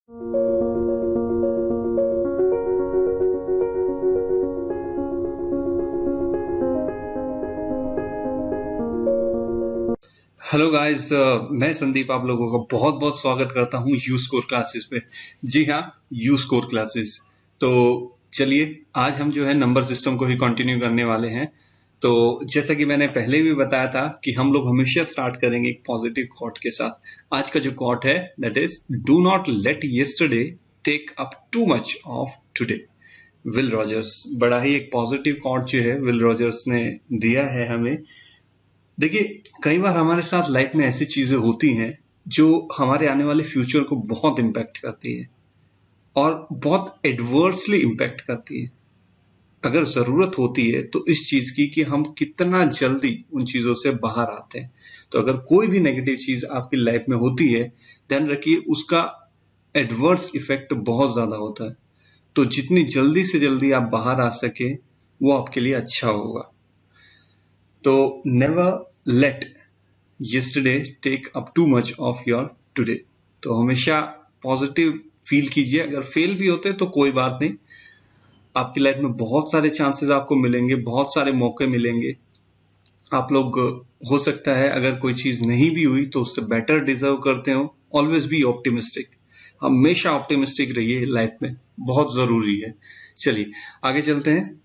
Hello guys, मैं संदीप आप लोगों का बहुत बहुत स्वागत करता हूं यू स्कोर क्लासेस पे। जी हाँ, यू स्कोर क्लासेस। तो चलिए, आज हम जो है नंबर सिस्टम को ही कंटिन्यू करने वाले हैं। तो जैसा कि मैंने पहले भी बताया था कि हम लोग हमेशा स्टार्ट करेंगे एक पॉजिटिव कोट के साथ। आज का जो कोट है that is do not let yesterday take up too much of today. Will Rogers. बड़ा ही एक पॉजिटिव कोट जो है विल रॉजर्स ने दिया है हमें। देखिए, कई बार हमारे साथ लाइफ में ऐसी चीजें होती हैं जो हमारे आने वाले फ्यूचर को बहुत इम्पैक्ट करती है और बहुत एडवर्सली इम्पैक्ट करती है। अगर जरूरत होती है तो इस चीज की कि हम कितना जल्दी उन चीजों से बाहर आते हैं। तो अगर कोई भी नेगेटिव चीज आपकी लाइफ में होती है, ध्यान रखिए उसका एडवर्स इफेक्ट बहुत ज्यादा होता है। तो जितनी जल्दी से जल्दी आप बाहर आ सके वो आपके लिए अच्छा होगा। तो never let yesterday take up too much of your today। तो हमेशा पॉजिटिव फील कीजिए। अगर फेल भी होते तो कोई बात नहीं, आपकी लाइफ में बहुत सारे चांसेस आपको मिलेंगे, बहुत सारे मौके मिलेंगे। आप लोग हो सकता है अगर कोई चीज नहीं भी हुई तो उससे बेटर डिजर्व करते हो। Always be optimistic. हमेशा ऑप्टिमिस्टिक रहिए, लाइफ में बहुत जरूरी है। चलिए आगे चलते हैं।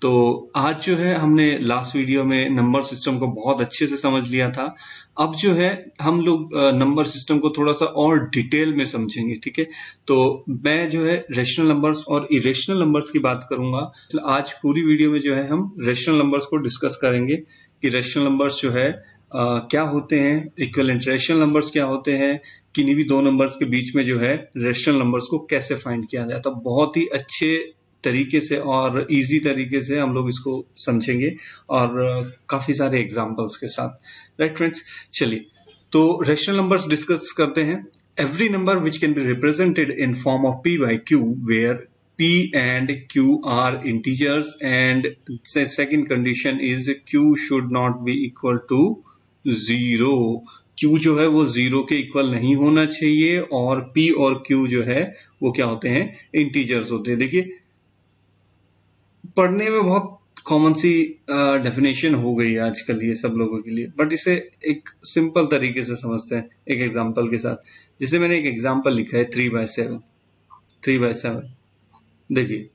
तो आज जो है हमने लास्ट वीडियो में नंबर सिस्टम को बहुत अच्छे से समझ लिया था। अब जो है हम लोग नंबर सिस्टम को थोड़ा सा और डिटेल में समझेंगे, ठीक है। तो मैं जो है रेशनल नंबर्स और इरेशनल नंबर्स की बात करूंगा। आज पूरी वीडियो में जो है हम रेशनल नंबर्स को डिस्कस करेंगे कि रेशनल नंबर्स जो है क्या होते हैं, इक्विवेलेंट रेशनल नंबर्स क्या होते हैं, किन्हीं भी दो नंबर्स के बीच में जो है रेशनल नंबर्स को कैसे फाइंड किया जाए। तो बहुत ही अच्छे तरीके से और इजी तरीके से हम लोग इसको समझेंगे और काफी सारे एग्जांपल्स के साथ। राइट फ्रेंड्स, चलिए तो रेशनल नंबर्स डिस्कस करते हैं। Every number which can be represented in form of p by q where p and q are integers and second condition is q should not be equal to 0। q जो है वो 0 के equal नहीं होना चाहिए और p और q जो है वो क्या होते हैं, इंटीजर्स होते हैं। देखिए, पढ़ने में बहुत कॉमन सी डेफिनेशन हो गई है आजकल ये सब लोगों के लिए, बट इसे एक सिंपल तरीके से समझते हैं एक एग्जांपल के साथ। जैसे मैंने एक एग्जांपल लिखा है 3/7। 3/7 देखिए,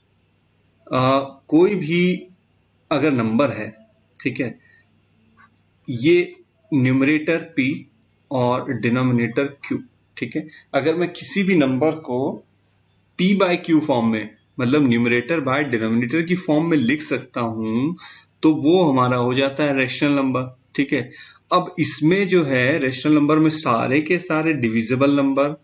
कोई भी अगर नंबर है, ठीक है, ये न्यूमरेटर p और डिनोमिनेटर q, ठीक है। अगर मैं किसी भी नंबर को p by q फॉर्म में, मतलब न्यूमरेटर बाय डिनोमिनेटर की फॉर्म में लिख सकता हूं, तो वो हमारा हो जाता है रेशनल नंबर, ठीक है। अब इसमें जो है रेशनल नंबर में सारे के सारे divisible number,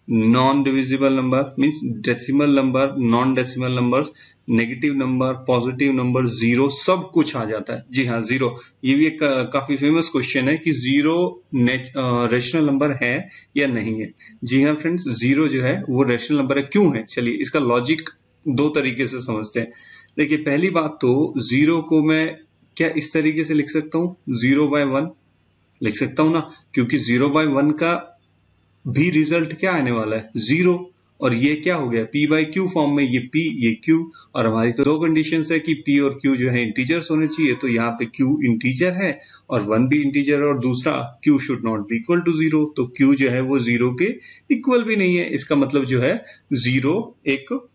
non divisible number means decimal number, non decimal numbers, negative number, positive number, zero, सब कुछ आ जाता है। जी हाँ, जीरो। ये भी एक काफी फेमस क्वेश्चन है कि जीरो रेशनल नंबर है या नहीं है। जी हाँ फ्रेंड्स, जीरो जो है वो रेशनल नंबर है। क्यों है, चलिए इसका लॉजिक दो तरीके से समझते हैं। देखिए, पहली बात तो जीरो को मैं क्या इस तरीके से लिख सकता हूँ, 0/1 लिख सकता हूं ना, क्योंकि 0/1 का भी रिजल्ट क्या आने वाला है, 0। और ये क्या हो गया, p by q फॉर्म में, ये p ये q। और हमारी तो दो कंडीशंस है कि p और q जो है इंटीजर्स होने चाहिए, तो यहाँ पे q इंटीजर है और 1 भी इंटीजर है, और दूसरा q should not be equal to 0। तो q जो है वो 0 के इक्वल भी नहीं है। इसका मतलब जो है 0 एक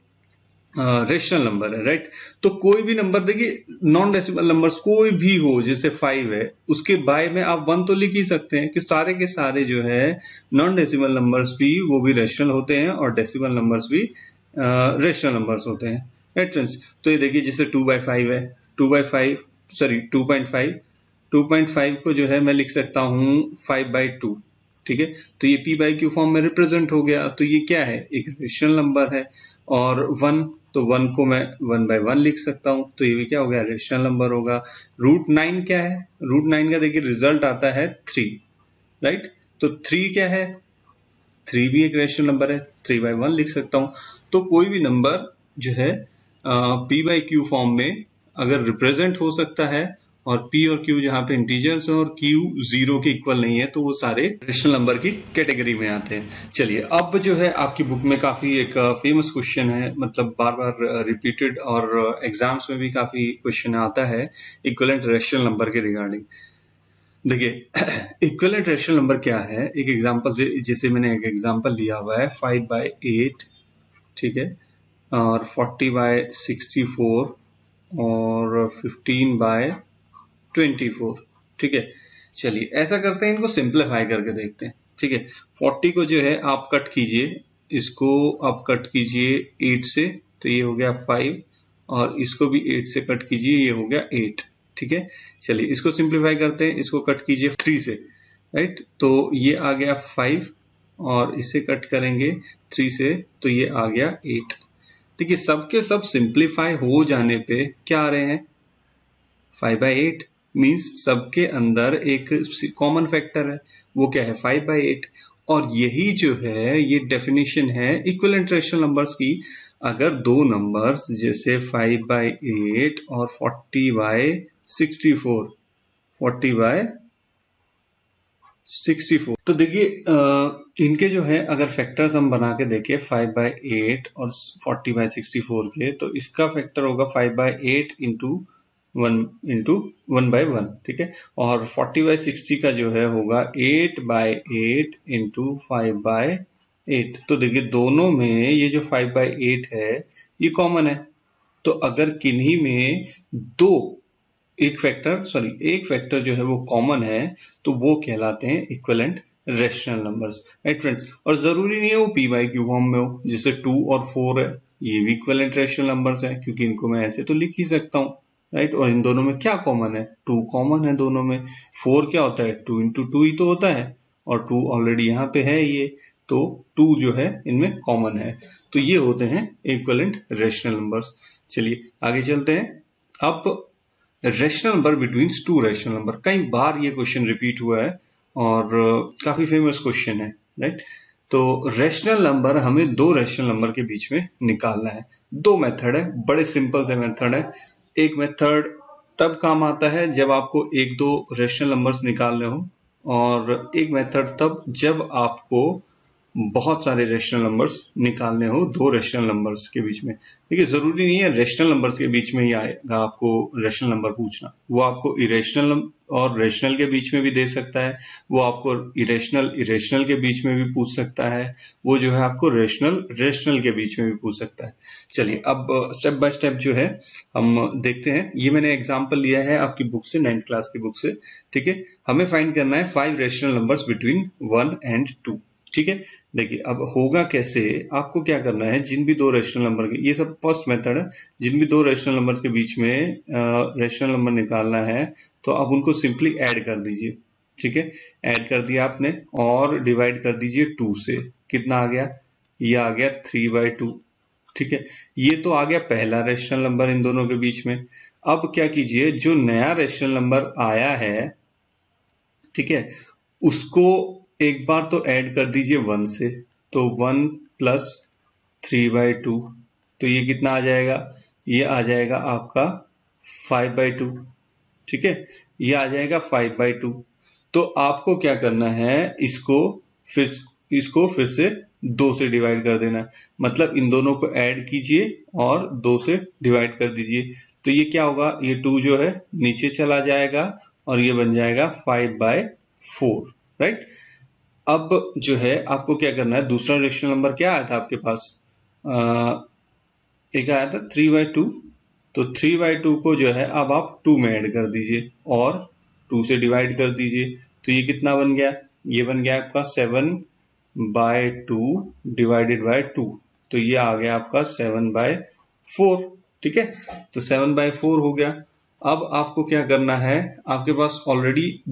रेशनल नंबर है। राइट, तो कोई भी नंबर, देखिए नॉन डेसिमल नंबर्स कोई भी हो, जैसे 5 है, उसके बाय में आप 1 तो लिख ही सकते हैं कि सारे के सारे जो है नॉन डेसिमल नंबर्स भी वो भी रेशनल होते हैं और डेसिमल नंबर्स भी रेशनल नंबर्स होते हैं। राइट फ्रेंड्स, तो ये देखिए जैसे 2/5 है, 2.5 को जो है मैं लिख सकता हूं 5/2, ठीक है। तो ये p by q फॉर्म में रिप्रेजेंट हो गया। तो ये क्या है, एक रेशनल नंबर है। और 1, तो 1 को मैं 1/1 लिख सकता हूं, तो ये भी क्या हो गया, रेशनल नंबर होगा। √9 क्या है, √9 का देखिए रिजल्ट आता है 3। राइट, तो 3 क्या है, 3 भी एक रेशनल नंबर है, 3/1 लिख सकता हूं। तो कोई भी नंबर जो है p by q फॉर्म में अगर रिप्रेजेंट हो सकता है और p और q जहाँ पे इंटीजर्स है और q 0 के इक्वल नहीं है तो वो सारे रेशनल नंबर की कैटेगरी में आते हैं। चलिए अब जो है आपकी बुक में काफी एक फेमस क्वेश्चन है, मतलब बार बार रिपीटेड और एग्जाम्स में भी काफी क्वेश्चन आता है इक्विवेलेंट रेशनल नंबर के रिगार्डिंग। देखिए इक्विवेलेंट रेशनल नंबर क्या है, एक एग्जांपल से, जैसे मैंने एक एग्जांपल लिया हुआ है 5/8, ठीक है, और 40/64 और 15/24, ठीक है। चलिए ऐसा करते हैं, इनको सिंप्लीफाई करके देखते हैं, ठीक है। 40 को जो है आप कट कीजिए, इसको आप कट कीजिए 8 से, तो ये हो गया 5, और इसको भी 8 से कट कीजिए, ये हो गया 8, ठीक है। चलिए इसको सिंप्लीफाई करते हैं, इसको कट कीजिए 3 से, राइट, तो ये आ गया 5, और इसे कट करेंगे 3 से, तो ये आ गया 8। देखिए सबके सब सिंप्लीफाई हो जाने पे क्या आ रहे हैं, 5/8, मीन्स सबके अंदर एक कॉमन फैक्टर है, वो क्या है 5/8। और यही जो है ये डेफिनेशन है इक्विवेलेंट रेशनल नंबर्स की। अगर दो नंबर्स जैसे 5/8 और 40/64, 40/64, तो देखिए इनके जो है अगर फैक्टर्स हम बना के देखें 5/8 और 40/64 के, तो इसका फैक्टर होगा 5/8 इंटू 1/1, ठीक है। और 40/60 का जो है होगा 8/8 इंटू 5/8। तो देखिए दोनों में ये जो 5/8 है ये कॉमन है, तो अगर किन्हीं में एक फैक्टर जो है वो कॉमन है तो वो कहलाते हैं equivalent rational numbers, right friends. और जरूरी नहीं है वो p/q फॉर्म में हो, जैसे 2 और 4 है, ये भी इक्विवेलेंट रेशनल नंबर्स है, क्योंकि इनको मैं ऐसे तो लिख ही सकता हूँ, राइट। और इन दोनों में क्या कॉमन है, 2 कॉमन है दोनों में। 4 क्या होता है, 2 इंटू 2 ही तो होता है, और 2 ऑलरेडी यहाँ पे है ये, तो 2 जो है इनमें कॉमन है, तो ये होते हैं इक्विवेलेंट रेशनल नंबर्स। चलिए आगे चलते हैं। अब rational number between two rational number, कई बार ये क्वेश्चन रिपीट हुआ है और काफी फेमस क्वेश्चन है, राइट। तो रेशनल नंबर हमें दो रेशनल नंबर के बीच में निकालना है। दो मेथड है, बड़े सिंपल से मेथड है। एक मेथड तब काम आता है जब आपको एक दो रेशनल नंबर्स निकालने हो, और एक मेथड तब जब आपको बहुत सारे रेशनल नंबर्स निकालने हो दो रेशनल नंबर्स के बीच में। देखिए जरूरी नहीं है रेशनल नंबर्स के बीच में ही आएगा आपको रेशनल नंबर पूछना, वो आपको इरेशनल और रेशनल के बीच में भी दे सकता है, वो आपको इरेशनल के बीच में भी पूछ सकता है, वो जो है आपको रेशनल के बीच में भी पूछ सकता है। चलिए अब स्टेप बाय स्टेप जो है हम देखते हैं। ये मैंने एग्जांपल लिया है आपकी बुक से, 9th क्लास की बुक से, ठीक है। हमें फाइंड करना है 5 रेशनल नंबर्स बिटवीन 1 and 2, ठीक है। देखिए अब होगा कैसे, आपको क्या करना है, जिन भी दो रेशनल नंबर के, ये सब फर्स्ट मेथड है, जिन भी दो रेशनल नंबर के बीच में रेशनल नंबर निकालना है तो आप उनको सिंपली ऐड कर दीजिए, ठीक है। ऐड कर दिया आपने और डिवाइड कर दीजिए 2 से, कितना आ गया, ये आ गया 3/2, ठीक है। ये तो आ गया पहला रेशनल नंबर इन दोनों के बीच में। अब क्या कीजिए, जो नया रेशनल नंबर आया है, ठीक है, उसको एक बार तो ऐड कर दीजिए 1 से, तो 1 प्लस 3/2, तो ये कितना आ जाएगा, ये आ जाएगा आपका 5/2, ठीक है, ये आ जाएगा 5/2। तो आपको क्या करना है, इसको फिर से 2 से डिवाइड कर देना है, मतलब इन दोनों को ऐड कीजिए और 2 से डिवाइड कर दीजिए, तो ये क्या होगा, ये 2 जो है नीचे चला जाएगा और ये बन जाएगा 5/4, राइट। अब जो है आपको क्या करना है, दूसरा रेशनल नंबर क्या आया था आपके पास, एक आया था 3/2, तो 3/2 को जो है अब आप 2 में ऐड कर दीजिए और 2 से डिवाइड कर दीजिए, तो ये कितना बन गया, ये बन गया आपका 7/2 डिवाइडेड बाय 2, तो ये आ गया आपका 7/4, ठीक है। तो 7/4 हो गया। अब आपको क्या करना है, आपके पास ऑलरेडी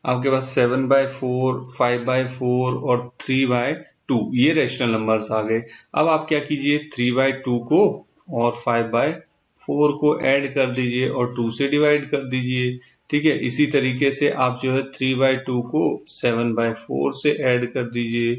आपके पास 7/4, 5/4 और 3/2 ये रेशनल नंबर्स आ गए। अब आप क्या कीजिए, 3/2 को और 5/4 को ऐड कर दीजिए और 2 से डिवाइड कर दीजिए, ठीक है। इसी तरीके से आप जो है 3/2 को 7/4 से ऐड कर दीजिए,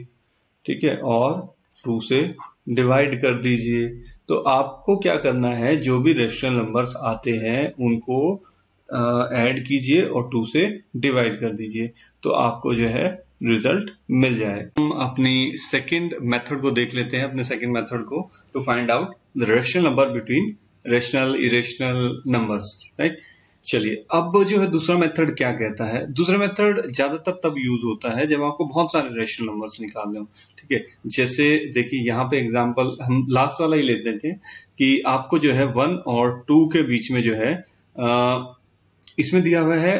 ठीक है, और 2 से डिवाइड कर दीजिए। तो आपको क्या करना है, जो भी रेशनल नंबर्स आते हैं उनको ऐड कीजिए और 2 से डिवाइड कर दीजिए, तो आपको जो है रिजल्ट मिल जाए। हम अपनी सेकंड मेथड को देख लेते हैं, अपने सेकंड मेथड को, to find out the rational number between rational irrational numbers, right. चलिए, अब जो है दूसरा मेथड क्या कहता है। दूसरा मेथड ज्यादातर तब यूज होता है जब आपको बहुत सारे रेशनल नंबर्स निकालने हो, ठीक है। जैसे देखिए यहाँ पे एग्जांपल हम लास्ट वाला ही ले लेते हैं कि आपको जो है 1 और 2 के बीच में जो है इसमें दिया हुआ है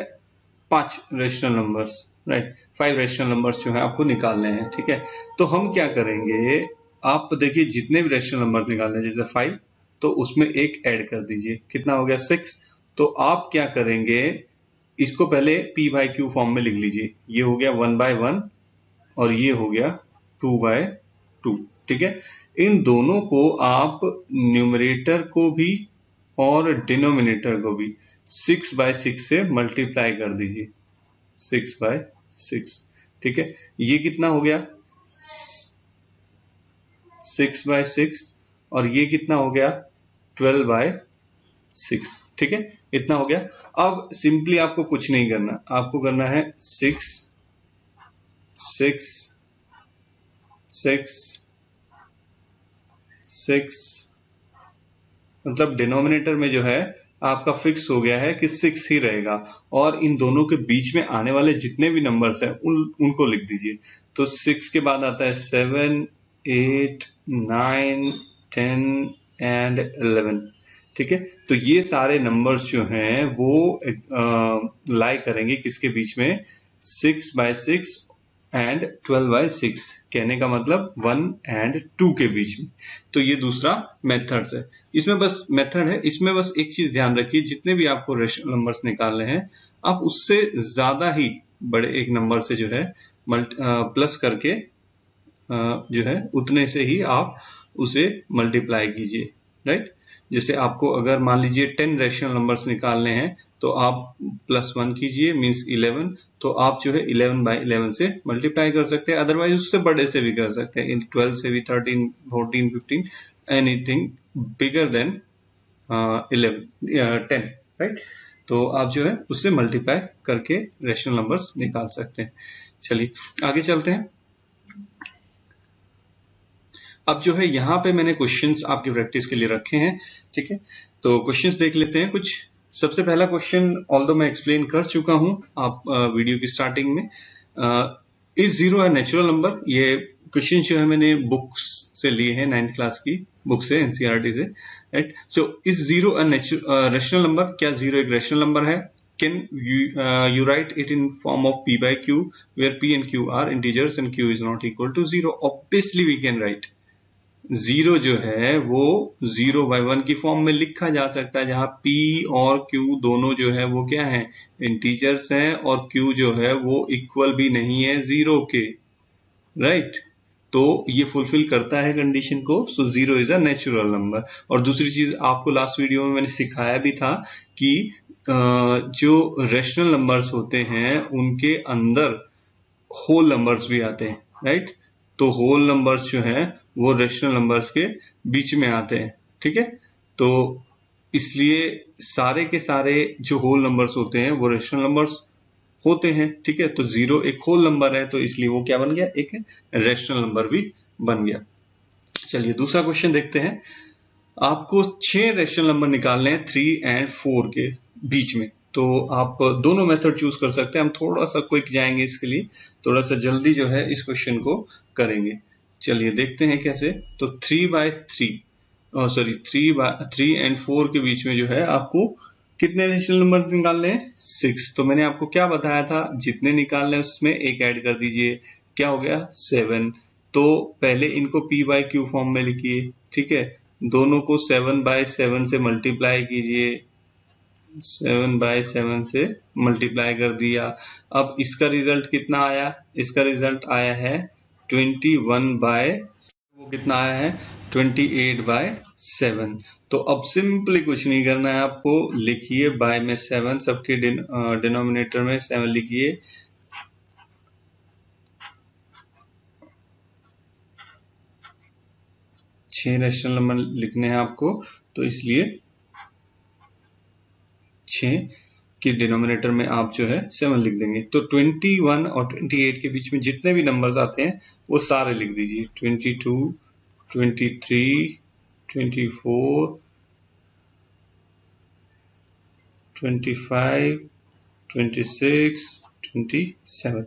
5 rational numbers, right. 5 rational numbers जो है आपको निकालने हैं, ठीक है। तो हम क्या करेंगे, आप देखिए जितने भी रेशनल नंबर निकालने हैं, जैसे 5, तो उसमें एक ऐड कर दीजिए, कितना हो गया 6। तो आप क्या करेंगे, इसको पहले p बाई क्यू फॉर्म में लिख लीजिए। ये हो गया 1 बाय 1 और ये हो गया 2 बाय 2, ठीक है। इन दोनों को आप न्यूमरेटर को भी और डिनोमिनेटर को भी 6 बाय 6 से मल्टीप्लाई कर दीजिए, 6 बाय 6, ठीक है। ये कितना हो गया 6 बाय 6 और ये कितना हो गया 12 बाय 6, ठीक है। इतना हो गया। अब सिंपली आपको कुछ नहीं करना, आपको करना है 6 6 6 6, मतलब डिनोमिनेटर में जो है आपका फिक्स हो गया है कि 6 ही रहेगा, और इन दोनों के बीच में आने वाले जितने भी नंबर्स हैं उनको लिख दीजिए। तो 6 के बाद आता है 7 8 9 10 एंड 11, ठीक है। तो ये सारे नंबर्स जो हैं वो लाई करेंगे किसके बीच में, 6 बाय 6 एंड 12 बाय 6, कहने का मतलब 1 एंड 2 के बीच में। तो ये दूसरा मेथड है। इसमें बस मेथड है, इसमें बस एक चीज ध्यान रखिए, जितने भी आपको रेशनल नंबर्स निकालने हैं, आप उससे ज्यादा ही बड़े एक नंबर से जो है प्लस करके जो है उतने से ही आप उसे मल्टीप्लाई कीजिए, राइट। जैसे आपको अगर मान लीजिए 10 रेशनल नंबर्स निकालने हैं, तो आप +1 कीजिए, मींस 11, तो आप जो है 11 बाय 11 से मल्टीप्लाई कर सकते हैं। अदरवाइज उससे बड़े से भी कर सकते हैं, 12 से भी, 13 14 15, एनीथिंग बिगर देन 10, राइट। तो आप जो है उससे मल्टीप्लाई करके रेशनल नंबर्स निकाल सकते हैं। चलिए आगे चलते हैं। अब जो है यहाँ पे मैंने क्वेश्चंस आपकी प्रैक्टिस के लिए रखे हैं, ठीक है। तो क्वेश्चंस देख लेते हैं कुछ। सबसे पहला क्वेश्चन, ऑल्दो मैं एक्सप्लेन कर चुका हूं आप वीडियो की स्टार्टिंग में, is zero a natural number. ये क्वेश्चन जो है मैंने बुक्स से लिए हैं, 9th क्लास की बुक से, एनसीईआरटी से, right. So is zero a rational number, क्या जीरो एक रेशनल नंबर है? Can you write it in form of p by q, where p and q are integers and q is not equal to 0? Obviously we can write zero जो है वो 0/1 की form में लिखा जा सकता है, जहां p और q दोनों जो है वो क्या है, इंटीजर्स हैं, और q जो है वो इक्वल भी नहीं है 0 के, राइट। तो ये फुलफिल करता है कंडीशन को, so zero is a natural number. और दूसरी चीज आपको लास्ट वीडियो में मैंने सिखाया भी था कि जो रेशनल नंबर्स होते हैं उनके अंदर होल नंबर्स भी आते हैं, राइट। तो होल नंबर्स जो है वो रेशनल नंबर्स के बीच में आते हैं, ठीक है। तो इसलिए सारे के सारे जो होल नंबर्स होते हैं वो रेशनल नंबर्स होते हैं, ठीक है। तो 0 एक होल नंबर है, तो इसलिए वो क्या बन गया, एक रेशनल नंबर भी बन गया। चलिए दूसरा क्वेश्चन देखते हैं। आपको 6 रेशनल नंबर निकालने हैं 3 एंड 4 के बीच में। तो आप दोनों मेथड चूज कर सकते हैं। हम थोड़ा सा क्विक जाएंगे इसके लिए, थोड़ा सा जल्दी जो है इस क्वेश्चन को करेंगे। चलिए देखते हैं कैसे। तो 3 एंड 4 के बीच में जो है आपको कितने रेशनल नंबर निकालने हैं, 6। तो मैंने आपको क्या बताया था, जितने निकालने हैं उसमें एक ऐड कर दीजिए, क्या हो गया 7। तो पहले इनको p बाई क्यू फॉर्म में लिखिए, ठीक है। दोनों को 7/7 से मल्टीप्लाई कीजिए, 7/7 से मल्टीप्लाई कर दिया। अब इसका रिजल्ट कितना आया, इसका रिजल्ट आया है 21/, वो कितना आया है 28/7। तो अब सिंपली कुछ नहीं करना है आपको, लिखिए बाय में 7, सबके डिनोमिनेटर में 7 लिखिए, छह रेशनल नंबर लिखने हैं आपको, तो इसलिए 6 कि डिनोमिनेटर में आप जो है 7 लिख देंगे। तो 21 और 28 के बीच में जितने भी नंबर्स आते हैं वो सारे लिख दीजिए। 22, 23, 24, 25, 26, 27।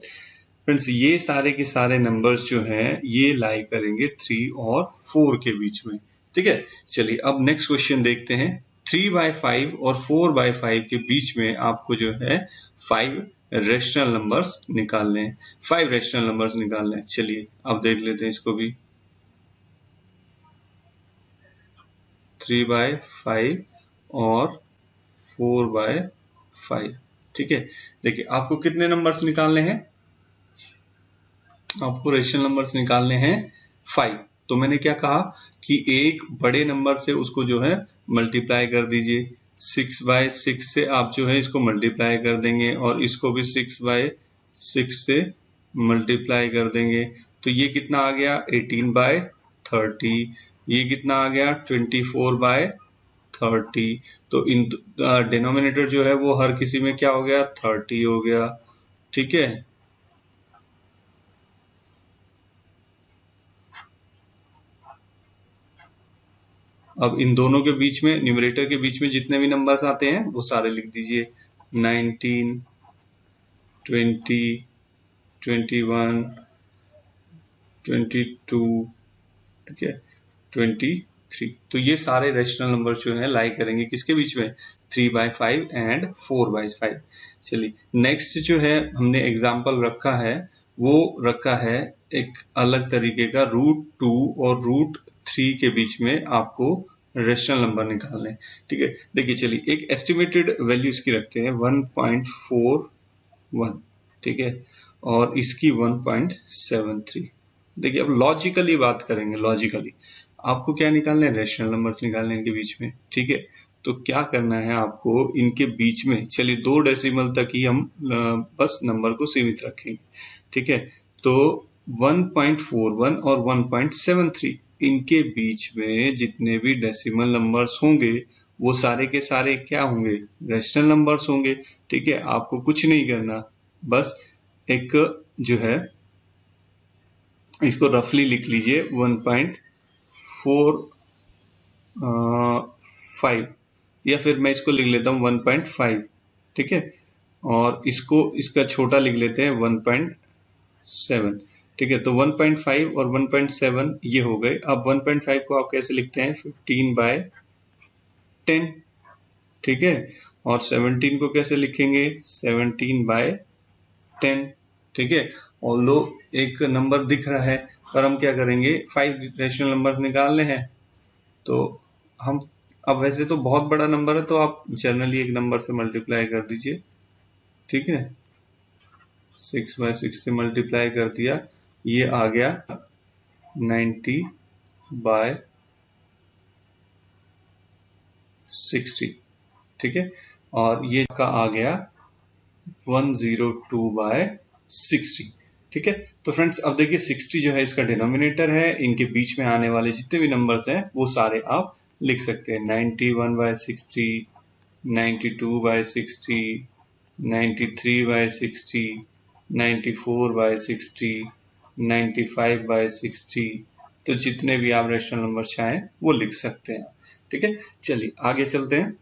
फ्रेंड्स ये सारे के सारे नंबर्स जो हैं ये लाई करेंगे 3 और 4 के बीच में। ठीक है, चलिए अब नेक्स्ट क्वेश्चन देखते हैं। 3/5 और 4/5 के बीच में आपको जो है 5 रेशनल नंबर्स निकालने हैं। 5 रेशनल नंबर्स निकालने हैं। चलिए अब देख लेते हैं इसको भी। 3/5 और 4/5। ठीक है, देखिए आपको कितने नंबर्स निकालने हैं? आपको रेशनल नंबर्स निकालने हैं 5। तो मैंने क्या कहा कि एक बड़े नंबर से उसको जो है मल्टीप्लाई कर दीजिए। 6/6 से आप जो है इसको मल्टीप्लाई कर देंगे और इसको भी 6/6 से मल्टीप्लाई कर देंगे। तो ये कितना आ गया? 18/30। ये कितना आ गया? 24/30। तो इन डिनोमिनेटर जो है वो हर किसी में क्या हो गया? 30 हो गया। ठीक है, अब इन दोनों के बीच में, न्यूमरेटर के बीच में जितने भी नंबर्स आते हैं वो सारे लिख दीजिए। 19, 20, 21, 22, ठीक है, 23। तो ये सारे रेशनल नंबर जो है लाई करेंगे किसके बीच में? 3/5 एंड 4/5। चलिए नेक्स्ट जो है हमने एग्जाम्पल रखा है वो रखा है एक अलग तरीके का। √2 और √3 के बीच में आपको रेशनल नंबर निकालने हैं। ठीक है, देखिए चलिए एक एस्टिमेटेड वैल्यू इसकी रखते हैं 1.41। ठीक है, और इसकी 1.73। देखिए अब लॉजिकली बात करेंगे। लॉजिकली आपको क्या निकालना है? रेशनल नंबर्स निकालने इनके बीच में। ठीक है, तो क्या करना है आपको? इनके बीच में चलिए 2 डेसिमल तक ही हम बस नंबर को सीमित रखेंगे। ठीक है, तो 1.41 और 1.73 इनके बीच में जितने भी डेसिमल नंबर्स होंगे वो सारे के सारे क्या होंगे? रेशनल नंबर्स होंगे। ठीक है, आपको कुछ नहीं करना, बस एक जो है इसको रफली लिख लीजिए 1.45, या फिर मैं इसको लिख लेता हूँ 1.5। ठीक है, और इसको इसका छोटा लिख लेते हैं 1.7। ठीक है, तो 1.5 और 1.7 ये हो गए। अब 1.5 को आप कैसे लिखते हैं? 15/10। ठीक है, और 17 को कैसे लिखेंगे? 17/10। ठीक है, ऑल्दो एक नंबर दिख रहा है पर हम क्या करेंगे? 5 रेशनल नंबर निकालने हैं। तो हम अब वैसे तो बहुत बड़ा नंबर है तो आप जनरली एक नंबर से मल्टीप्लाई कर दीजिए। ठीक है, 6/6 से मल्टीप्लाई कर दिया, ये आ गया 90/60। ठीक है, और ये का आ गया 102/60। ठीक है, तो फ्रेंड्स अब देखिए 60 जो है इसका डिनोमिनेटर है। इनके बीच में आने वाले जितने भी नंबर्स हैं वो सारे आप लिख सकते हैं। 91/60, 92/60, 93/60, 94/60, 95/60। तो जितने भी आप रेशनल नंबर चाहें वो लिख सकते हैं। ठीक है, चलिए आगे चलते हैं।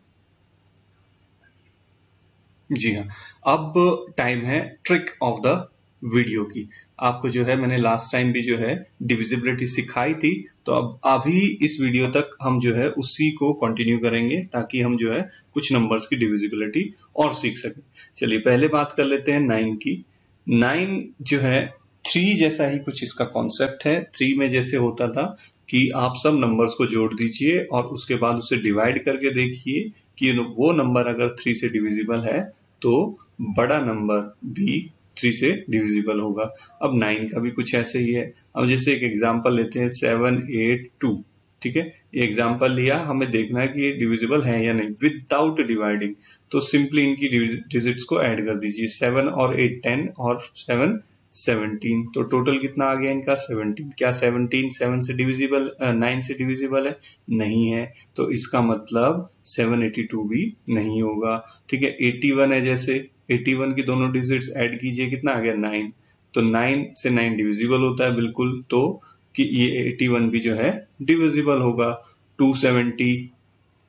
जी हाँ, अब टाइम है ट्रिक ऑफ द वीडियो की। आपको जो है मैंने लास्ट टाइम भी जो है डिविजिबिलिटी सिखाई थी, तो अब अभी इस वीडियो तक हम जो है उसी को कंटिन्यू करेंगे ताकि हम जो है कुछ नंबर्स की डिविजिबिलिटी और सीख सकें। चलिए पहले बात कर लेते हैं 9 की। 9 जो है 3 जैसा ही कुछ इसका कॉन्सेप्ट है। 3 में जैसे होता था कि आप सब नंबर्स को जोड़ दीजिए और उसके बाद उसे डिवाइड करके देखिए कि वो नंबर अगर 3 से डिविजिबल है तो बड़ा नंबर भी 3 से डिविजिबल होगा। अब 9 का भी कुछ ऐसे ही है। अब जैसे एक एग्जांपल लेते हैं 782। ठीक है, ये एग्जांपल लिया, हमें देखना है कि ये डिविजिबल है या नहीं विदाउट डिवाइडिंग। तो सिंपली इनकी डिजिट्स को ऐड कर दीजिए। 7 और 8 10 और 7 17। तो टोटल कितना आ गया इनका 17। क्या 17 7 से डिविजिबल 9 से डिविजिबल है? नहीं है। तो इसका मतलब 782 भी नहीं होगा। ठीक है, 81 है, जैसे 81 की दोनों डिजिट्स ऐड कीजिए, कितना आ गया 9। तो 9 से 9 डिविजिबल होता है बिल्कुल, तो कि ये 81 भी जो है डिविजिबल होगा। 270,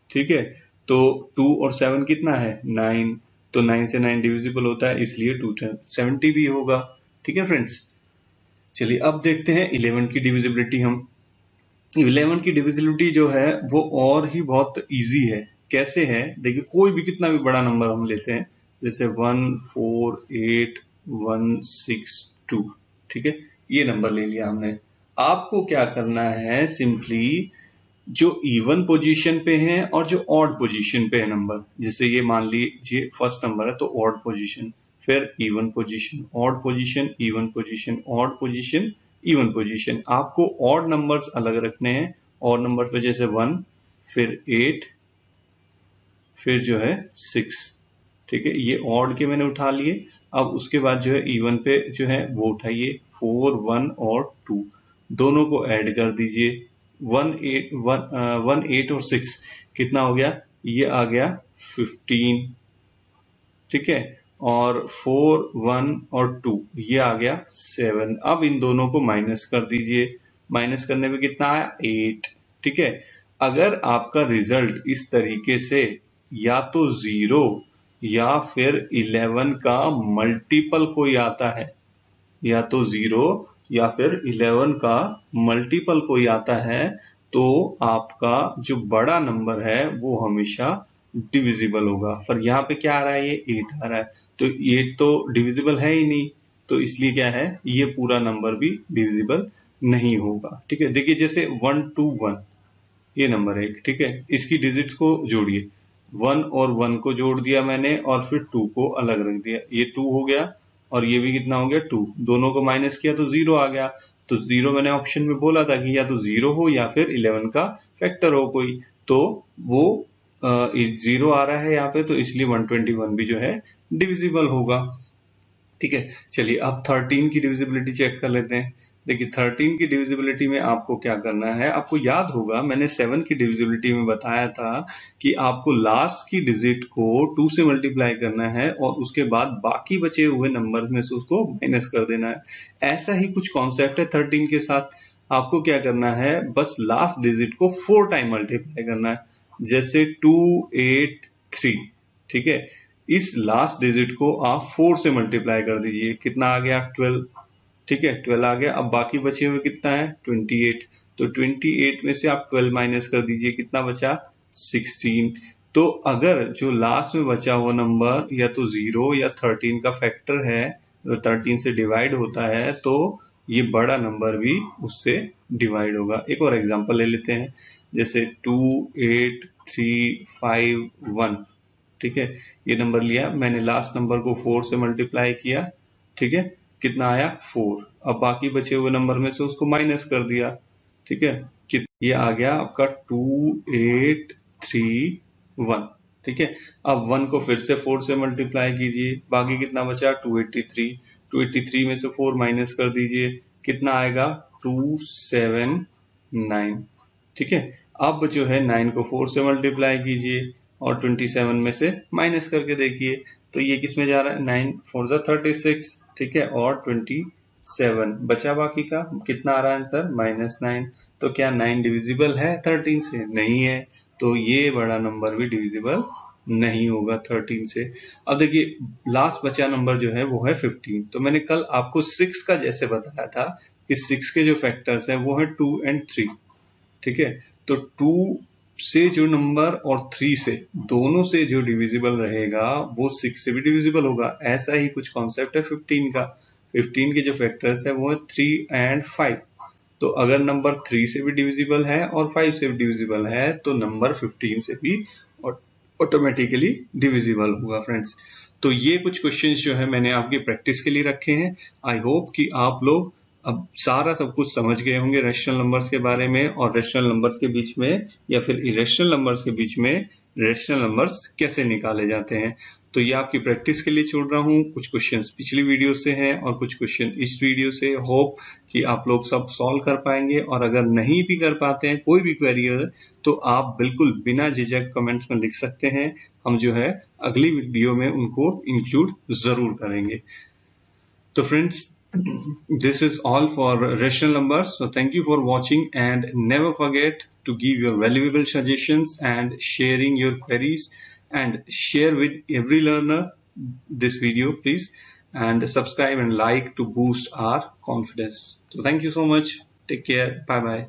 ठीक है, तो 2 और 7 कितना है 9, तो 9 से 9 डिविजिबल होता है, इसलिए 270 भी होगा। ठीक है फ्रेंड्स, चलिए अब देखते हैं 11 की डिविजिबिलिटी। हम 11 की डिविजिबिलिटी जो है वो और ही बहुत इजी है। कैसे है, देखिए कोई भी कितना भी बड़ा नंबर हम लेते हैं, जैसे 148162, ठीक है, ये नंबर ले लिया हमने। आपको क्या करना है, सिंपली जो इवन पोजीशन पे है और जो ऑड पोजीशन पे है नंबर, जैसे ये मान लीजिए फर्स्ट नंबर है तो ऑड पोजीशन, फिर even position, odd position, even position, odd position, even position. आपको ऑड नंबर्स अलग रखने हैं। ऑड नंबर पे जैसे 1, फिर 8, फिर जो है 6, ठीक है, ये ऑड के मैंने उठा लिए। अब उसके बाद जो है इवन पे जो है वो उठाइए, 4, 1 और 2, दोनों को ऐड कर दीजिए। 1 8 और 6 कितना हो गया, ये आ गया 15, ठीक है, और 4, 1 और 2 ये आ गया 7। अब इन दोनों को माइनस कर दीजिए, माइनस करने में कितना आया 8, ठीक है। अगर आपका रिजल्ट इस तरीके से या तो 0 या फिर 11 का मल्टीपल कोई आता है, या तो 0 या फिर 11 का मल्टीपल कोई आता है, तो आपका जो बड़ा नंबर है वो हमेशा डिविजिबल होगा। पर यहाँ पे क्या आ रहा है, ये 8 आ रहा है, तो 8 तो डिविजिबल है ही नहीं, तो इसलिए क्या है, ये पूरा नंबर भी डिविजिबल नहीं होगा। ठीक है, देखिए जैसे 121 ये नंबर है, ठीक है, इसकी डिजिट्स को जोड़िए, 1 और 1 को जोड़ दिया मैंने और फिर 2 को अलग रख दिया, ये 2 हो गया और ये भी कितना हो गया 2, दोनों को माइनस किया तो 0 आ गया। तो 0 मैंने ऑप्शन में बोला था कि या तो 0 हो या फिर 11 का फैक्टर हो कोई, तो वो 0 आ रहा है यहाँ पे, तो इसलिए 121 भी जो है डिविजिबल होगा। ठीक है, चलिए अब 13 की डिविजिबिलिटी चेक कर लेते हैं। देखिए 13 की डिविजिबिलिटी में आपको क्या करना है, आपको याद होगा मैंने 7 की डिविजिबिलिटी में बताया था कि आपको लास्ट की डिजिट को 2 से मल्टीप्लाई करना है और उसके बाद बाकी बचे हुए नंबर में से उसको माइनस कर देना है। ऐसा ही कुछ कॉन्सेप्ट है 13 के साथ। आपको क्या करना है, बस लास्ट डिजिट को 4 टाइम मल्टीप्लाई करना है, जैसे 283, ठीक है, इस लास्ट डिजिट को आप 4 से मल्टीप्लाई कर दीजिए, कितना आ गया 12, ठीक है, 12 आ गया। अब बाकी बचे हुए कितना है 28, तो 28 में से आप 12 माइनस कर दीजिए, कितना बचा 16। तो अगर जो लास्ट में बचा हुआ नंबर या तो 0 या 13 का फैक्टर है, 13 से डिवाइड होता है, तो ये बड़ा नंबर भी उससे डिवाइड होगा। एक और एग्जांपल ले लेते हैं, जैसे 28351, ठीक है, ये नंबर लिया मैंने, लास्ट नंबर को 4 से मल्टीप्लाई किया, ठीक है, कितना आया 4। अब बाकी बचे हुए नंबर में से उसको माइनस कर दिया, ठीक है, ये आ गया आपका 2831, ठीक है। अब 1 को फिर से 4 से मल्टीप्लाई कीजिए, बाकी कितना बचा 283, 283 में से 4 माइनस कर दीजिए, कितना आएगा 279, ठीक है। अब जो है 9 को 4 से मल्टीप्लाई कीजिए और 27 में से माइनस करके देखिए, तो ये किस में जा रहा है, 9 4 जा 36, ठीक है, और 27 बचा, बाकी का कितना आ रहा है आंसर -9। तो क्या 9 डिविजिबल है 13 से? नहीं है, तो ये बड़ा नंबर भी डिविजिबल नहीं होगा 13 से। अब देखिए लास्ट बचा नंबर जो है वो है 15। तो मैंने कल आपको 6 का जैसे बताया था कि 6 के जो फैक्टर्स हैं वो है 2 और 3, ठीक है, तो 2 से जो नंबर और 3 से, दोनों से जो डिविजिबल रहेगा वो 6 से भी डिविजिबल होगा। ऐसा ही कुछ कॉन्सेप्ट है 15 का। 15 के जो फैक्टर्स है वो है 3 और 5। तो अगर नंबर 3 से भी डिविजिबल है और 5 से भी डिविजिबल है, तो नंबर 15 से भी ऑटोमेटिकली डिविजिबल होगा फ्रेंड्स। तो ये कुछ क्वेश्चंस जो है मैंने आपकी प्रैक्टिस के लिए रखे हैं। आई होप कि आप लोग अब सारा सब कुछ समझ गए होंगे रेशनल नंबर्स के बारे में, और रेशनल नंबर्स के बीच में या फिर इरेशनल नंबर्स के बीच में रेशनल नंबर्स कैसे निकाले जाते हैं। तो ये आपकी प्रैक्टिस के लिए छोड़ रहा हूँ। कुछ क्वेश्चंस पिछली वीडियो से हैं और कुछ क्वेश्चन इस वीडियो से। होप कि आप लोग सब सॉल्व कर पाएंगे, और अगर नहीं भी कर पाते हैं, कोई भी क्वेरी है, तो आप बिल्कुल बिना झिझक कमेंट्स में लिख सकते हैं। हम जो है अगली वीडियो में उनको इंक्लूड जरूर करेंगे। So friends, this is all for rational numbers. So thank you for watching, and never forget to give your valuable suggestions and sharing your queries, and share with every learner this video please, and subscribe and like to boost our confidence. So thank you so much. Take care. Bye bye.